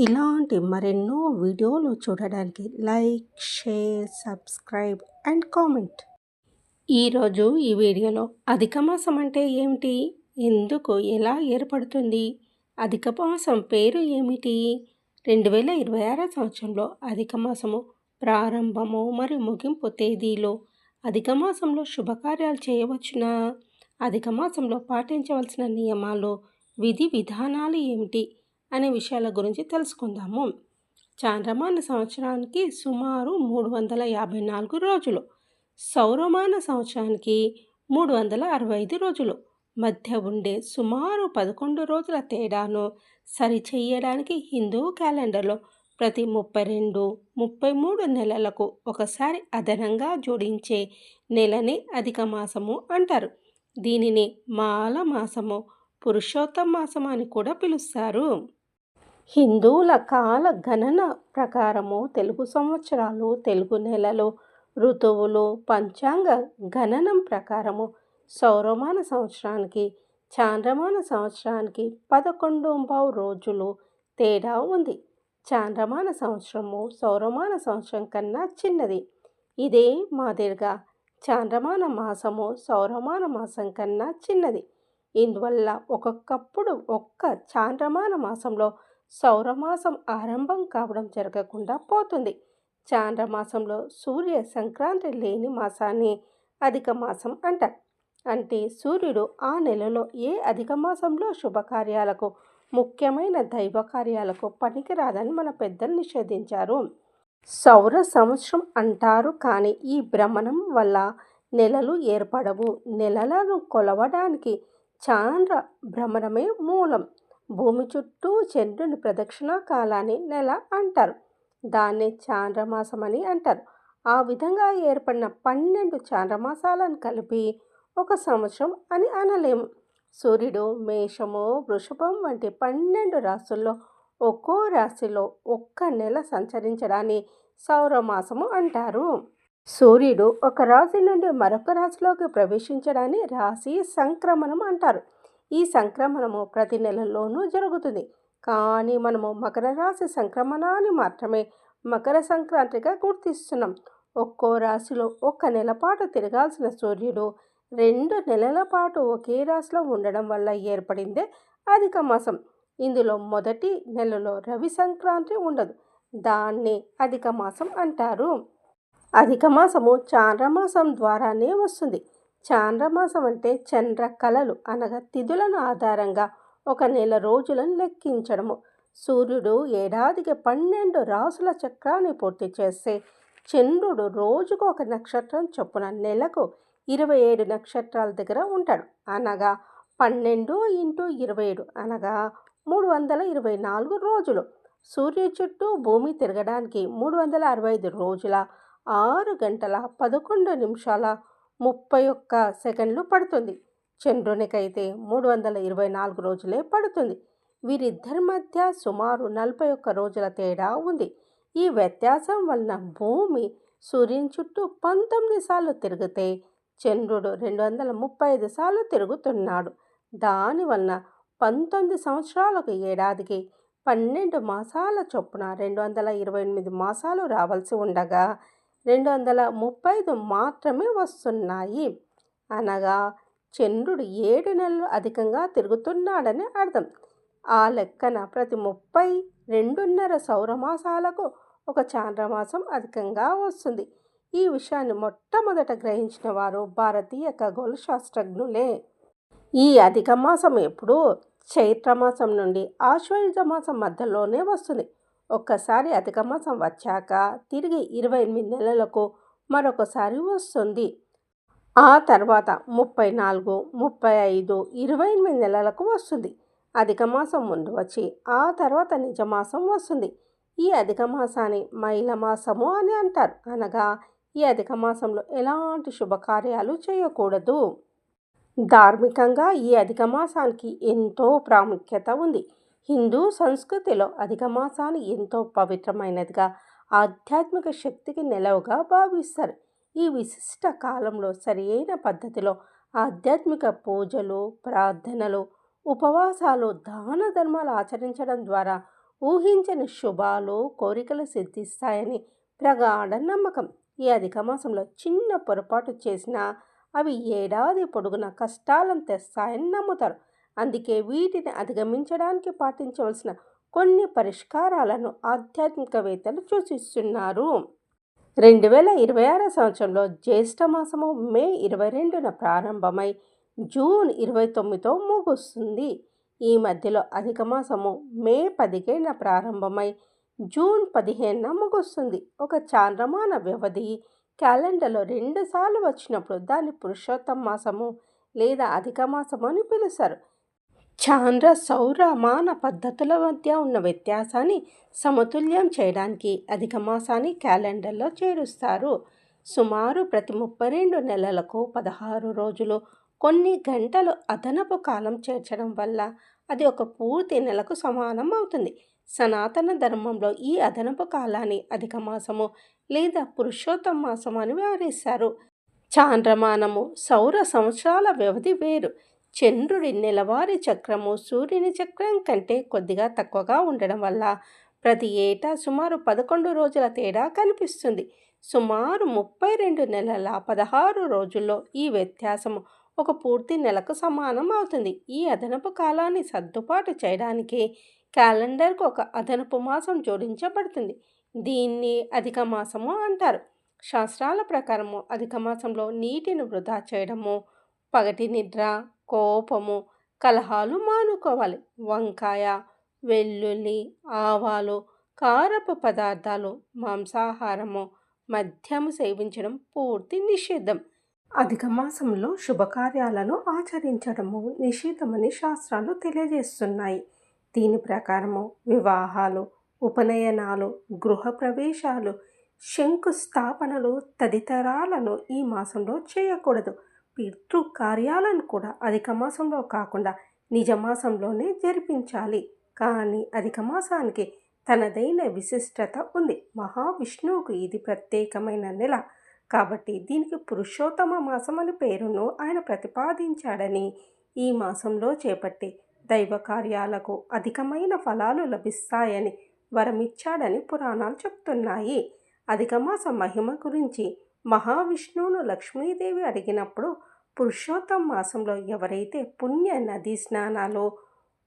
ఇలాంటి మరెన్నో వీడియోలు చూడడానికి like, share, subscribe and comment. ఈరోజు ఈ వీడియోలో అధిక మాసం అంటే ఏమిటి? ఎందుకు? ఎలా ఏర్పడుతుంది? అధిక మాసం పేరు ఏమిటి? 2026 సంవత్సరంలో అధిక మాసము ప్రారంభము మరియు ముగింపు తేదీలు, అధిక మాసంలో శుభకార్యాలు చేయవచ్చునా? అధిక మాసంలో పాటించవలసిన నియమాలు, విధి విధానాలు ఏమిటి అనే విషయాల గురించి తెలుసుకుందాము. చాంద్రమాన సంవత్సరానికి సుమారు 354 రోజులు, సౌరమాన సంవత్సరానికి 365 రోజులు మధ్య ఉండే సుమారు 11 రోజుల తేడాను సరిచేయడానికి హిందూ క్యాలెండర్లో ప్రతి 32, 33 నెలలకు ఒకసారి అదనంగా జోడించే నెలని అధిక మాసము అంటారు. దీనిని మాల మాసము, పురుషోత్తమ మాసము అని కూడా పిలుస్తారు. హిందువుల కాల గణన ప్రకారము తెలుగు సంవత్సరాలు, తెలుగు నెలలు, ఋతువులు, పంచాంగ గణనం ప్రకారము సౌరమాన సంవత్సరానికి, చాంద్రమాన సంవత్సరానికి 11.5 రోజులు తేడా ఉంది. చాంద్రమాన సంవత్సరము సౌరమాన సంవత్సరం కన్నా చిన్నది. ఇదే మాదిరిగా చాంద్రమాన మాసము సౌరమాన మాసం కన్నా చిన్నది. ఇందువల్ల ఒక్కొక్కప్పుడు ఒక్క చాంద్రమాన మాసంలో సౌరమాసం ఆరంభం కావడం జరగకుండా పోతుంది. చాంద్రమాసంలో సూర్య సంక్రాంతి లేని మాసాన్ని అధిక మాసం అంటారు. అంటే సూర్యుడు ఆ నెలలో ఏ అధిక మాసంలో శుభకార్యాలకు, ముఖ్యమైన దైవ కార్యాలకు పనికిరాదని మన పెద్దలు నిషేధించారు. సౌర సంవత్సరం అంటారు, కానీ ఈ భ్రమణం వల్ల నెలలు ఏర్పడవు. నెలలను కొలవడానికి చాంద్ర భ్రమణమే మూలం. భూమి చుట్టూ చంద్రుని ప్రదక్షిణా కాలాన్ని నెల అంటారు. దాన్ని చాంద్రమాసమని అంటారు. ఆ విధంగా ఏర్పడిన 12 చాంద్రమాసాలను కలిపి ఒక సంవత్సరం అని అనలేము. సూర్యుడు మేషము, వృషభం వంటి 12 రాశుల్లో ఒక్కో రాశిలో ఒక్క నెల సంచరించడాన్ని సౌరమాసము అంటారు. సూర్యుడు ఒక రాశి నుండి మరొక రాశిలోకి ప్రవేశించడాన్ని రాశి సంక్రమణం అంటారు. ఈ సంక్రమణము ప్రతి నెలలోనూ జరుగుతుంది. కానీ మనము మకర రాశి సంక్రమణాన్ని మాత్రమే మకర సంక్రాంతిగా గుర్తిస్తున్నాం. ఒక్కో రాశిలో ఒక్క నెల పాటు తిరగాల్సిన సూర్యుడు 2 నెలల పాటు ఒకే రాశిలో ఉండడం వల్ల ఏర్పడిందే అధిక మాసం. ఇందులో మొదటి నెలలో రవి సంక్రాంతి ఉండదు. దాన్ని అధిక మాసం అంటారు. అధిక మాసము చాంద్రమాసం ద్వారానే వస్తుంది. చాంద్రమాసం అంటే చంద్ర కళలు అనగా తిథులను ఆధారంగా ఒక నెల రోజులను లెక్కించడము. సూర్యుడు ఏడాదికి 12 రాసుల చక్రాన్ని పూర్తి చేస్తే చంద్రుడు రోజుకు ఒక నక్షత్రం చొప్పున నెలకు 27 నక్షత్రాల దగ్గర ఉంటాడు. అనగా 12 × 27 అనగా 324 రోజులు. సూర్యుడి చుట్టూ భూమి తిరగడానికి 365 రోజుల 6 గంటల 11 నిమిషాల 31 సెకండ్లు పడుతుంది. చంద్రునికైతే 324 రోజులే పడుతుంది. వీరిద్దరి మధ్య సుమారు 41 రోజుల తేడా ఉంది. ఈ వ్యత్యాసం వలన భూమి సూర్యుని చుట్టూ 19 సార్లు తిరిగితే చంద్రుడు 235 సార్లు తిరుగుతున్నాడు. దానివలన 19 సంవత్సరాలకు ఏడాదికి 12 మాసాల చొప్పున 228 మాసాలు రావాల్సి ఉండగా 235 మాత్రమే వస్తున్నాయి. అనగా చంద్రుడు 7 నెలలు అధికంగా తిరుగుతున్నాడని అర్థం. ఆ లెక్కన ప్రతి 32.5 సౌరమాసాలకు ఒక చాంద్రమాసం అధికంగా వస్తుంది. ఈ విషయాన్ని మొట్టమొదట గ్రహించిన వారు భారతీయ ఖగోళ శాస్త్రజ్ఞులే. ఈ అధిక మాసం ఎప్పుడూ చైత్రమాసం నుండి ఆశ్వయుజ మాసం మధ్యలోనే వస్తుంది. ఒక్కసారి అధిక మాసం వచ్చాక తిరిగి 28 నెలలకు మరొకసారి వస్తుంది. ఆ తర్వాత 34, 35, 28 నెలలకు వస్తుంది. అధిక మాసం ముందు వచ్చి ఆ తర్వాత నిజమాసం వస్తుంది. ఈ అధిక మాసాన్ని మైల మాసము అని అంటారు. అనగా ఈ అధిక మాసంలో ఎలాంటి శుభకార్యాలు చేయకూడదు. ధార్మికంగా ఈ అధిక మాసానికి ఎంతో ప్రాముఖ్యత ఉంది. హిందూ సంస్కృతిలో అధిక మాసాన్ని ఎంతో పవిత్రమైనదిగా, ఆధ్యాత్మిక శక్తికి నెలవుగా భావిస్తారు. ఈ విశిష్ట కాలంలో సరియైన పద్ధతిలో ఆధ్యాత్మిక పూజలు, ప్రార్థనలు, ఉపవాసాలు, దాన ధర్మాలు ఆచరించడం ద్వారా ఊహించని శుభాలు, కోరికలు సిద్ధిస్తాయని ప్రగాఢ నమ్మకం. ఈ అధిక మాసంలో చిన్న పొరపాటు చేసినా అవి ఏడాది పొడుగున కష్టాలను తెస్తాయని నమ్ముతారు. అందుకే వీటిని అధిగమించడానికి పాటించవలసిన కొన్ని పరిష్కారాలను ఆధ్యాత్మికవేత్తలు సూచిస్తున్నారు. 2026 సంవత్సరంలో జ్యేష్ఠ మాసము మే 22న ప్రారంభమై జూన్ 29తో ముగుస్తుంది. ఈ మధ్యలో అధిక మాసము మే 15న ప్రారంభమై జూన్ 15న ముగుస్తుంది. ఒక చాంద్రమాన వ్యవధి క్యాలెండర్లో 2 సార్లు వచ్చినప్పుడు దాన్ని పురుషోత్తమ మాసము లేదా అధిక మాసము అని పిలుస్తారు. చాంద్ర సౌర మాన పద్ధతుల మధ్య ఉన్న వ్యత్యాసాన్ని సమతుల్యం చేయడానికి అధిక మాసాన్ని క్యాలెండర్లో చేరుస్తారు. సుమారు ప్రతి 32 నెలలకు 16 రోజులు కొన్ని గంటలు అదనపు కాలం చేర్చడం వల్ల అది ఒక పూర్తి నెలకు సమానం అవుతుంది. సనాతన ధర్మంలో ఈ అదనపు కాలాన్ని అధిక మాసము లేదా పురుషోత్తమ మాసము అని వ్యవహరిస్తారు. చాంద్రమానము సౌర సంవత్సరాల వ్యవధి వేరు. చంద్రుడి నెలవారీ చక్రము సూర్యుని చక్రం కంటే కొద్దిగా తక్కువగా ఉండడం వల్ల ప్రతి ఏటా సుమారు 11 రోజుల తేడా కనిపిస్తుంది. సుమారు 32 నెలల 16 రోజుల్లో ఈ వ్యత్యాసము ఒక పూర్తి నెలకు సమానం అవుతుంది. ఈ అదనపు కాలాన్ని సర్దుబాటు చేయడానికి క్యాలెండర్కు ఒక అదనపు మాసం జోడించబడుతుంది. దీన్ని అధిక మాసము అంటారు. శాస్త్రాల ప్రకారము అధిక మాసంలో నీటిని వృధా చేయడము, పగటి నిద్ర, కోపము, కలహాలు మానుకోవాలి. వంకాయ, వెల్లుల్లి, ఆవాలు, కారపు పదార్థాలు, మాంసాహారము, మద్యము సేవించడం పూర్తి నిషిద్ధం. అధిక మాసంలో శుభకార్యాలను ఆచరించడము నిషిద్ధమని శాస్త్రాలు తెలియజేస్తున్నాయి. దీని ప్రకారము వివాహాలు, ఉపనయనాలు, గృహప్రవేశాలు, శంకుస్థాపనలు తదితరాలను ఈ మాసంలో చేయకూడదు. పితృకార్యాలను కూడా అధిక మాసంలో కాకుండా నిజమాసంలోనే జరిపించాలి. కానీ అధిక మాసానికి తనదైన విశిష్టత ఉంది. మహావిష్ణువుకు ఇది ప్రత్యేకమైన నెల కాబట్టి దీనికి పురుషోత్తమ మాసం అని పేరును ఆయన ప్రతిపాదించాడని, ఈ మాసంలో చేపట్టే దైవ కార్యాలకు అధికమైన ఫలాలు లభిస్తాయని వరమిచ్చాడని పురాణాలు చెప్తున్నాయి. అధిక మాస మహిమ గురించి మహావిష్ణువును లక్ష్మీదేవి అడిగినప్పుడు పురుషోత్తమ మాసంలో ఎవరైతే పుణ్య నదీ స్నానాలు,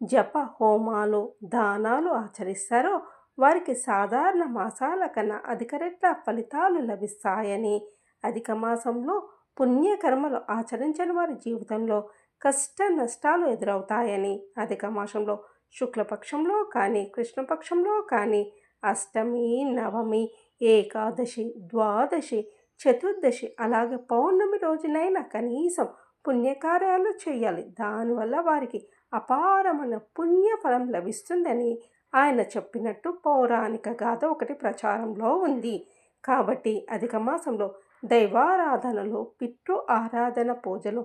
జప హోమాలు, దానాలు ఆచరిస్తారో వారికి సాధారణ మాసాల కన్నా అధిక రెట్ల ఫలితాలు లభిస్తాయని, అధిక మాసంలో పుణ్యకర్మలు ఆచరించని వారి జీవితంలో కష్ట నష్టాలు ఎదురవుతాయని, అధిక మాసంలో శుక్లపక్షంలో కానీ కృష్ణపక్షంలో కానీ అష్టమి, నవమి, ఏకాదశి, ద్వాదశి, చతుర్దశి అలాగే పౌర్ణమి రోజునైనా కనీసం పుణ్యకార్యాలు చేయాలి. దానివల్ల వారికి అపారమైన పుణ్యఫలం లభిస్తుందని ఆయన చెప్పినట్టు పౌరాణిక గాథ ఒకటి ప్రచారంలో ఉంది. కాబట్టి అధిక మాసంలో దైవారాధనలు, పితృ ఆరాధన, పూజలు,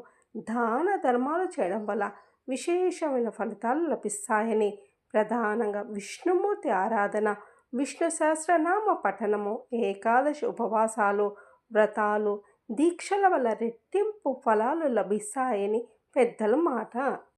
దాన ధర్మాలు చేయడం వల్ల విశేషమైన ఫలితాలు లభిస్తాయని, ప్రధానంగా విష్ణుమూర్తి ఆరాధన, విష్ణు సహస్రనామ పఠనము, ఏకాదశి ఉపవాసాలు, వ్రతాలు, దీక్షల వల్ల రెట్టింపు ఫలాలు లభిస్తాయని పెద్దల మాట.